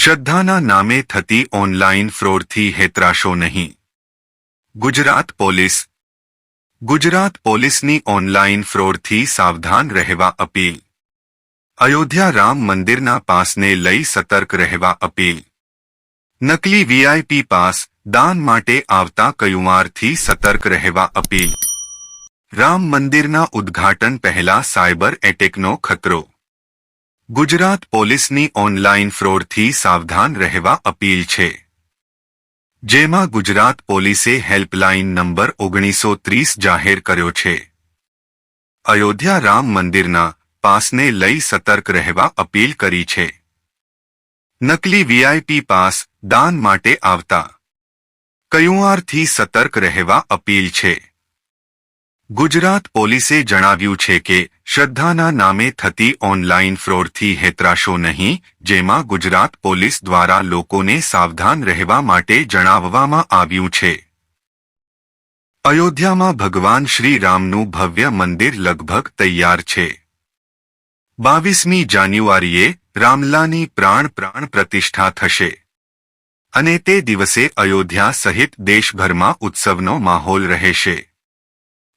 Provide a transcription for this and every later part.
શ્રદ્ધાના નામે થતી ઓનલાઈન ફ્રોડથી હેતરાશો નહીં. ગુજરાત પોલીસની ઓનલાઈન ફ્રોડથી સાવધાન રહેવા અપીલ. અયોધ્યા રામ મંદિરના પાસને લઈ સતર્ક રહેવા અપીલ. નકલી વીઆઈપી પાસ દાન માટે આવતા કયુંવારથી સતર્ક રહેવા અપીલ. રામ મંદિરના ઉદ્ઘાટન પહેલા સાયબર એટેકનો ખતરો. ગુજરાત પોલીસની ઓનલાઈન ફ્રોડથી સાવધાન રહેવા અપીલ છે, જેમાં ગુજરાત પોલીસે હેલ્પલાઇન નંબર 1930 જાહેર કર્યો છે. અયોધ્યા રામ મંદિરના પાસને લઈ સતર્ક રહેવા અપીલ કરી છે. નકલી વીઆઈપી પાસ દાન માટે આવતા કયુંવારથી સતર્ક રહેવા અપીલ છે. ગુજરાત પોલીસે જણાવ્યું છે કે શ્રદ્ધાના નામે થતી ઓનલાઈન ફ્રોડથી હેતરાશો નહીં, જેમાં ગુજરાત પોલીસ દ્વારા લોકોને સાવધાન રહેવા માટે જણાવવામાં આવ્યું છે. અયોધ્યામાં ભગવાન શ્રી રામનું ભવ્ય મંદિર લગભગ તૈયાર છે. 22મી જાન્યુઆરીએ રામલાની પ્રાણ પ્રતિષ્ઠા થશે અને તે દિવસે અયોધ્યા સહિત દેશભરમાં ઉત્સવનો માહોલ રહેશે.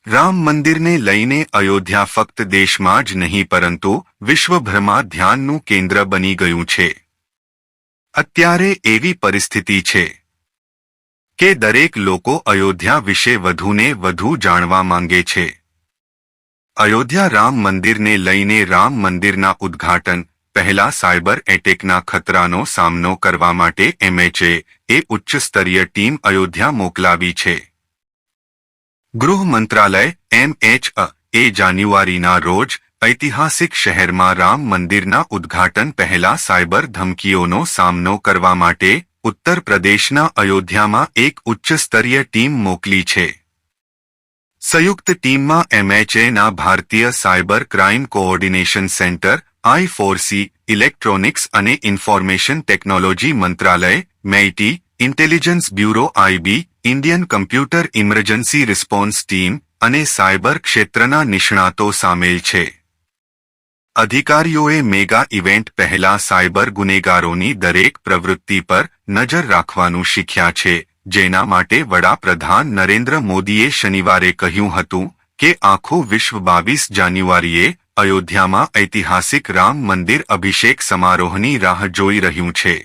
રામ મંદિરને લઈને અયોધ્યા ફક્ત દેશમાં જ નહીં પરંતુ વિશ્વભરમાં ધ્યાનનું કેન્દ્ર બની ગયું છે. અત્યારે એવી પરિસ્થિતિ છે કે દરેક લોકો અયોધ્યા વિશે વધુને વધુ જાણવા માંગે છે. અયોધ્યા રામ મંદિરને લઈને રામ મંદિરના ઉદ્ઘાટન પહેલા સાયબર એટેકના ખતરાનો સામનો કરવા માટે MHA ઉચ્ચ સ્તરીય ટીમ અયોધ્યા મોકલાવી છે. ગૃહ મંત્રાલય MHA જાન્યુઆરીના રોજ ઐતિહાસિક શહેરમાં રામ મંદિરના ઉદ્ઘાટન પહેલા સાયબર ધમકીઓનો સામનો કરવા માટે ઉત્તર પ્રદેશના અયોધ્યામાં એક ઉચ્ચ સ્તરીય ટીમ મોકલી છે. સંયુક્ત ટીમમાં MHAના ભારતીય cyber crime coordination centre I4C, electronics અને ઇન્ફોર્મેશન ટેકનોલોજી મંત્રાલય MEIT, intelligence bureau IB, Indian computer emergency response team અને સાયબર ક્ષેત્રના નિષ્ણાતો સામેલ છે. અધિકારીઓએ મેગા ઇવેન્ટ પહેલા સાયબર ગુનેગારોની દરેક પ્રવૃત્તિ પર નજર રાખવાનું શીખ્યા છે, જેના માટે વડાપ્રધાન નરેન્દ્ર મોદીએ શનિવારે કહ્યું હતું કે આખું વિશ્વ 22 જાન્યુઆરીએ અયોધ્યામાં ઐતિહાસિક રામ મંદિર અભિષેક સમારોહની રાહ જોઈ રહ્યું છે.